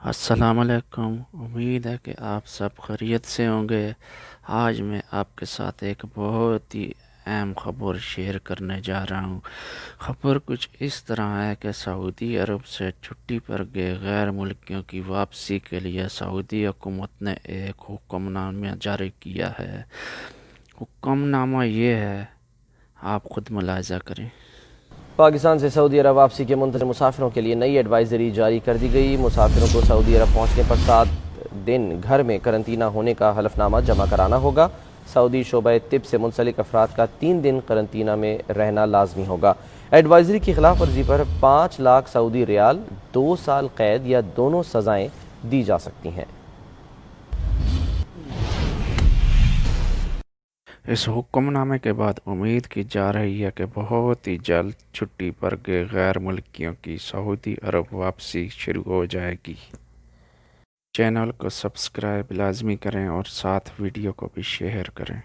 السلام علیکم، امید ہے کہ آپ سب خیریت سے ہوں گے۔ آج میں آپ کے ساتھ ایک بہت ہی اہم خبر شیئر کرنے جا رہا ہوں۔ خبر کچھ اس طرح ہے کہ سعودی عرب سے چھٹی پر گئے غیر ملکیوں کی واپسی کے لیے سعودی حکومت نے ایک حکم نامہ جاری کیا ہے۔ حکم نامہ یہ ہے، آپ خود ملاحظہ کریں۔ پاکستان سے سعودی عرب واپسی کے منتظر مسافروں کے لیے نئی ایڈوائزری جاری کر دی گئی۔ مسافروں کو سعودی عرب پہنچنے پر 7 دن گھر میں قرنطینہ ہونے کا حلف نامہ جمع کرانا ہوگا۔ سعودی شعبہ طب سے منسلک افراد کا 3 دن قرنطینہ میں رہنا لازمی ہوگا۔ ایڈوائزری کی خلاف ورزی پر 5 لاکھ سعودی ریال، 2 سال قید یا دونوں سزائیں دی جا سکتی ہیں۔ اس حکم نامے کے بعد امید کی جا رہی ہے کہ بہت ہی جلد چھٹی پر گئے غیر ملکیوں کی سعودی عرب واپسی شروع ہو جائے گی۔ چینل کو سبسکرائب لازمی کریں اور ساتھ ویڈیو کو بھی شیئر کریں۔